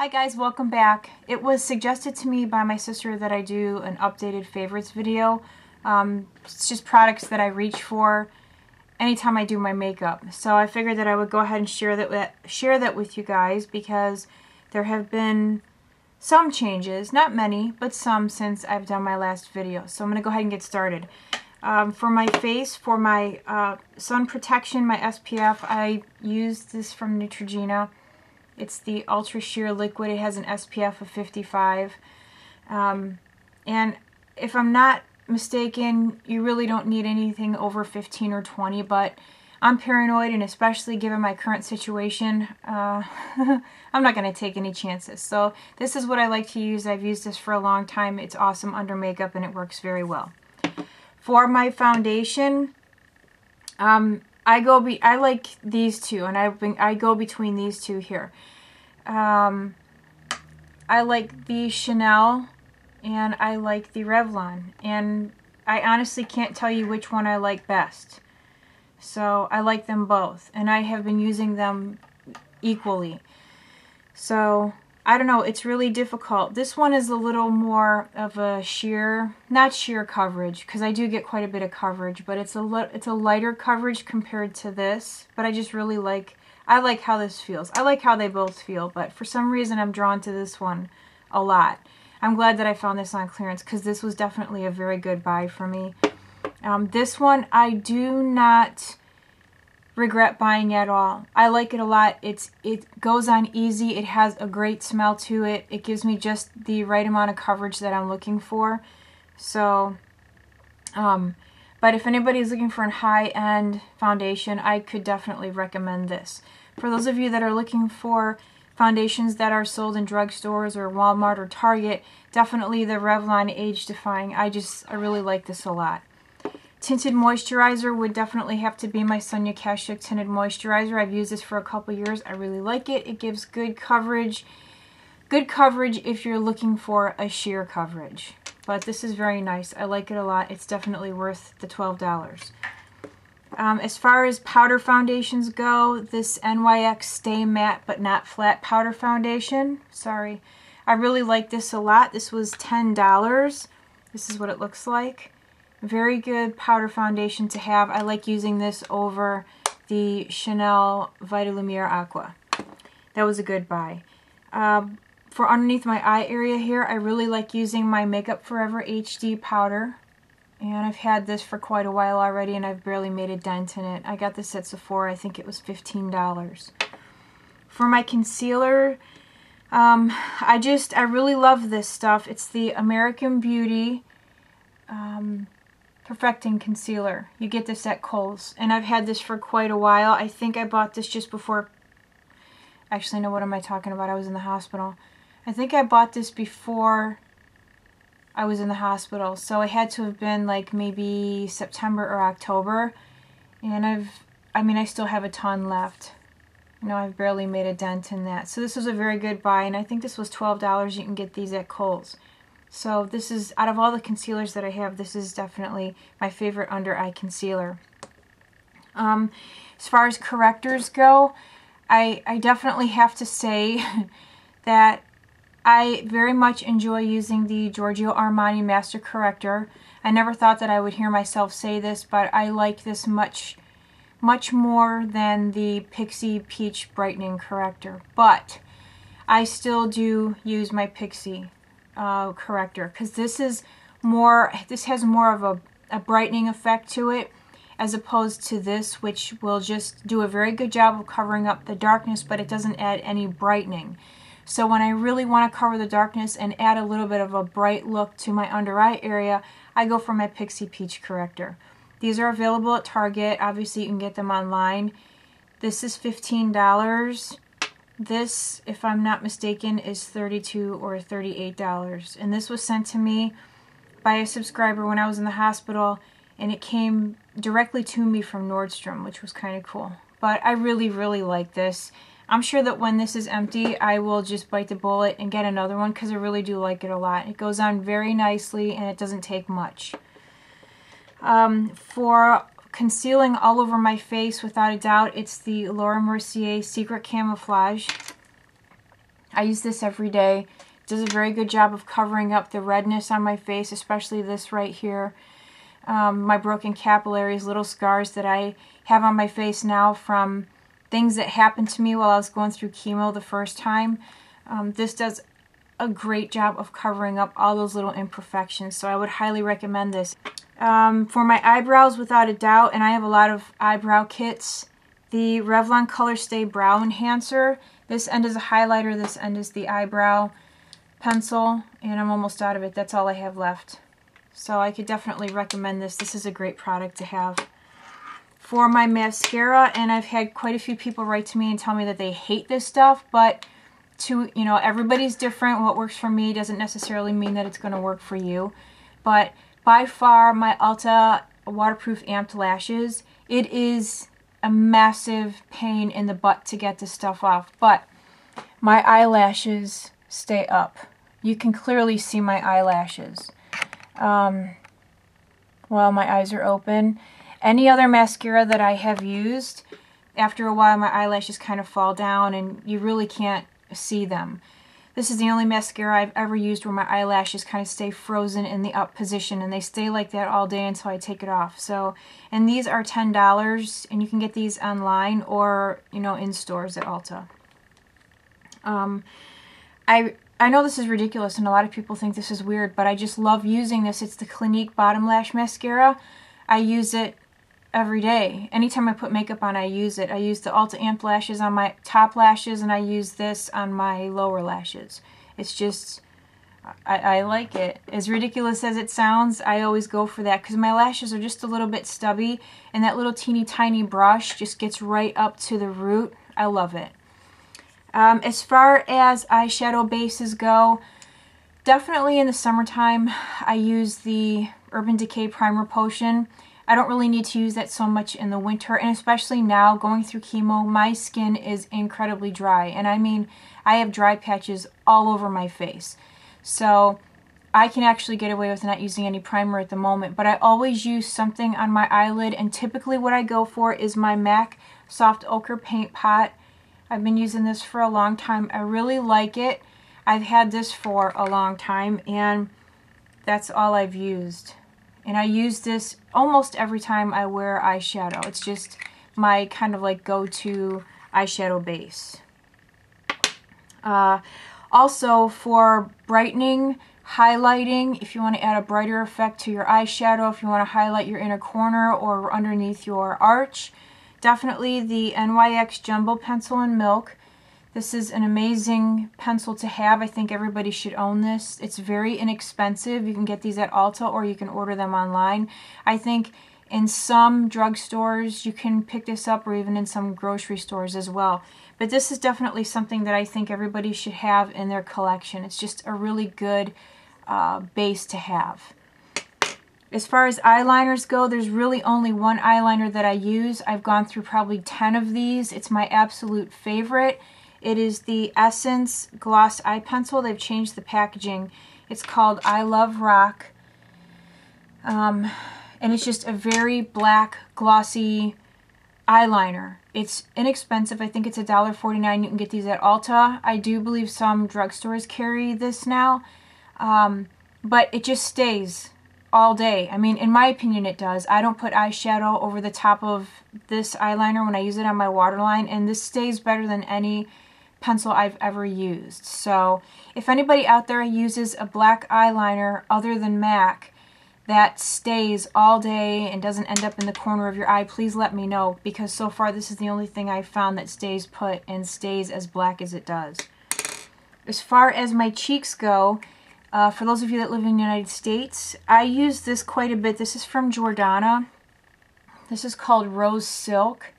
Hi guys, welcome back. It was suggested to me by my sister that I do an updated favorites video. It's just products that I reach for anytime I do my makeup. So I figured that I would go ahead and share that with you guys because there have been some changes, not many, but some since I've done my last video. So I'm going to go ahead and get started. For my face, for my sun protection, my SPF, I used this from Neutrogena. It's the Ultra Sheer Liquid. It has an SPF of 55. And if I'm not mistaken, you really don't need anything over 15 or 20, but I'm paranoid, and especially given my current situation, I'm not going to take any chances. So this is what I like to use. I've used this for a long time. It's awesome under makeup, and it works very well. For my foundation, I like these two, and I go between these two here. I like the Chanel, and I like the Revlon, and I honestly can't tell you which one I like best. So I like them both, and I have been using them equally. So I don't know, it's really difficult. This one is a little more of a sheer, not sheer coverage, because I do get quite a bit of coverage, but it's a lighter coverage compared to this. But I just really I like how this feels. I like how they both feel, but for some reason I'm drawn to this one a lot. I'm glad that I found this on clearance because this was definitely a very good buy for me. This one I do not regret buying at all. I like it a lot. It goes on easy. It has a great smell to it. It gives me just the right amount of coverage that I'm looking for. So, but if anybody's looking for a high-end foundation, I could definitely recommend this. For those of you that are looking for foundations that are sold in drugstores or Walmart or Target, definitely the Revlon Age Defying. I really like this a lot. Tinted moisturizer would definitely have to be my Sonia Kashuk Tinted Moisturizer. I've used this for a couple years. I really like it. It gives good coverage. Good coverage if you're looking for a sheer coverage. But this is very nice. I like it a lot. It's definitely worth the $12. As far as powder foundations go, this NYX Stay Matte But Not Flat Powder Foundation. Sorry. I really like this a lot. This was $10. This is what it looks like. Very good powder foundation to have. I like using this over the Chanel Vitalumiere Aqua. That was a good buy. For underneath my eye area here, I really like using my Makeup Forever HD powder. And I've had this for quite a while already, and I've barely made a dent in it. I got this at Sephora. I think it was $15. For my concealer, I really love this stuff. It's the American Beauty Perfecting Concealer. You get this at Kohl's, and I've had this for quite a while. I think I bought this just before, actually no, what am I talking about? I was in the hospital. I think I bought this before I was in the hospital, so it had to have been like maybe September or October, and I still have a ton left. You know, I've barely made a dent in that. So this was a very good buy, and I think this was $12. You can get these at Kohl's. So this is, out of all the concealers that I have, this is definitely my favorite under eye concealer. As far as correctors go, I definitely have to say that I very much enjoy using the Giorgio Armani Master Corrector. I never thought that I would hear myself say this, but I like this much more than the Pixie Peach Brightening Corrector. But I still do use my Pixie corrector because this has more of a brightening effect to it, as opposed to this, which will just do a very good job of covering up the darkness, but it doesn't add any brightening. So when I really want to cover the darkness and add a little bit of a bright look to my under eye area, I go for my Pixie Peach Corrector. These are available at Target. Obviously you can get them online. This is $15. This, if I'm not mistaken, is $32 or $38. And this was sent to me by a subscriber when I was in the hospital, and it came directly to me from Nordstrom, which was kind of cool. But I really, really like this. I'm sure that when this is empty, I will just bite the bullet and get another one because I really do like it a lot. It goes on very nicely, and it doesn't take much. For concealing all over my face, without a doubt, it's the Laura Mercier Secret Camouflage. I use this every day. It does a very good job of covering up the redness on my face, especially this right here. My broken capillaries, little scars that I have on my face now from things that happened to me while I was going through chemo the first time. This does a great job of covering up all those little imperfections, so I would highly recommend this. For my eyebrows, without a doubt, and I have a lot of eyebrow kits, the Revlon Color Stay Brow Enhancer. This end is a highlighter, this end is the eyebrow pencil, and I'm almost out of it. That's all I have left. So I could definitely recommend this. This is a great product to have. For my mascara, and I've had quite a few people write to me and tell me that they hate this stuff, but everybody's different. What works for me doesn't necessarily mean that it's going to work for you. But by far, my Ulta Waterproof Amped Lashes, it is a massive pain in the butt to get this stuff off. But my eyelashes stay up. You can clearly see my eyelashes while my eyes are open. Any other mascara that I have used, after a while my eyelashes kind of fall down and you really can't see them. This is the only mascara I've ever used where my eyelashes kind of stay frozen in the up position, and they stay like that all day until I take it off. So, and these are $10, and you can get these online or, in stores at Ulta. I know this is ridiculous and a lot of people think this is weird, but I just love using this. It's the Clinique Bottom Lash Mascara. I use it every day. Anytime I put makeup on, I use it. I use the Ulta Amped Lashes on my top lashes, and I use this on my lower lashes. It's just, I like it. As ridiculous as it sounds, I always go for that because my lashes are just a little bit stubby, and that little teeny tiny brush just gets right up to the root. I love it. As far as eyeshadow bases go, definitely in the summertime, I use the Urban Decay Primer Potion. I don't really need to use that so much in the winter, and especially now, going through chemo, my skin is incredibly dry. And I mean, I have dry patches all over my face. So I can actually get away with not using any primer at the moment, but I always use something on my eyelid, and typically what I go for is my MAC Soft Ochre Paint Pot. I've been using this for a long time. I really like it. I've had this for a long time, and that's all I've used. And I use this almost every time I wear eyeshadow. It's just my kind of like go-to eyeshadow base. Also for brightening, highlighting, if you want to add a brighter effect to your eyeshadow, if you want to highlight your inner corner or underneath your arch, definitely the NYX Jumbo Pencil in Milk. This is an amazing pencil to have. I think everybody should own this. It's very inexpensive. You can get these at Ulta or you can order them online. I think in some drugstores you can pick this up, or even in some grocery stores as well. But this is definitely something that I think everybody should have in their collection. It's just a really good base to have. As far as eyeliners go, there's really only one eyeliner that I use. I've gone through probably 10 of these. It's my absolute favorite. It is the Essence Gloss Eye Pencil. They've changed the packaging. It's called I Love Rock. And it's just a very black, glossy eyeliner. It's inexpensive. I think it's $1.49. You can get these at Ulta. I do believe some drugstores carry this now. But it just stays all day. I mean, in my opinion, it does. I don't put eyeshadow over the top of this eyeliner when I use it on my waterline, and this stays better than any pencil I've ever used. So if anybody out there uses a black eyeliner other than MAC that stays all day and doesn't end up in the corner of your eye, please let me know, because so far this is the only thing I've found that stays put and stays as black as it does. As far as my cheeks go, for those of you that live in the United States, I use this quite a bit. This is from Jordana. This is called Rose Silk.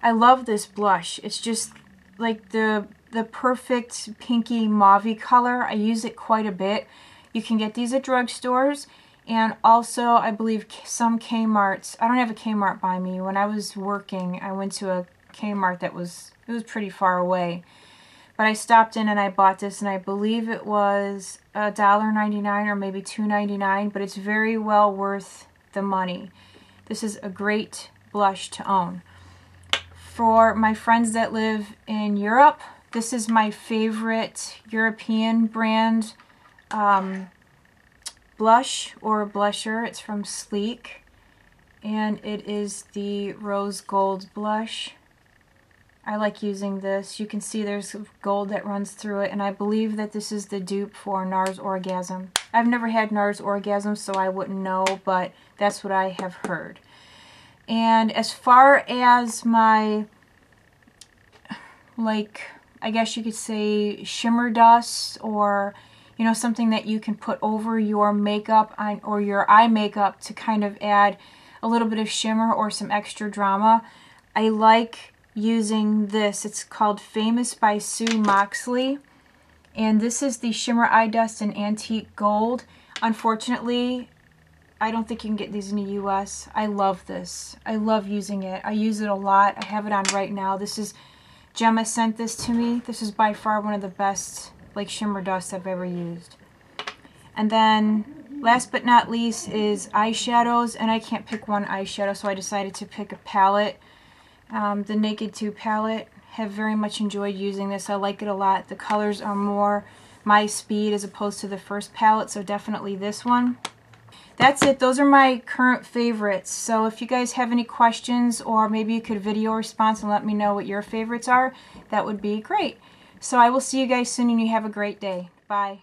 I love this blush. It's just like the perfect pinky mauve-y color. I use it quite a bit. You can get these at drugstores, and also I believe some Kmart's. I don't have a Kmart by me. When I was working, I went to a Kmart that was pretty far away. But I stopped in and I bought this, and I believe it was $1.99 or maybe $2.99, but it's very well worth the money. This is a great blush to own. For my friends that live in Europe, This is my favorite European brand blush or blusher. It's from Sleek, and it is the Rose Gold blush. I like using this. You can see there's gold that runs through it, and I believe that this is the dupe for NARS Orgasm. I've never had NARS Orgasm, so I wouldn't know, but that's what I have heard. And as far as my, like, I guess you could say shimmer dust, or, you know, something that you can put over your makeup or your eye makeup to kind of add a little bit of shimmer or some extra drama, I like using this. It's called Famous by Sue Moxley, and this is the Shimmer Eye Dust in Antique Gold. Unfortunately, I don't think you can get these in the US. I love this. I love using it. I use it a lot. I have it on right now. This is, Gemma sent this to me. This is by far one of the best like shimmer dust I've ever used. And then last but not least is eyeshadows, and I can't pick one eyeshadow, so I decided to pick a palette. The Naked 2 palette. Have very much enjoyed using this. I like it a lot. The colors are more my speed as opposed to the first palette, so definitely this one. That's it. Those are my current favorites. So if you guys have any questions, or maybe you could video response and let me know what your favorites are, that would be great. So I will see you guys soon, and you have a great day. Bye.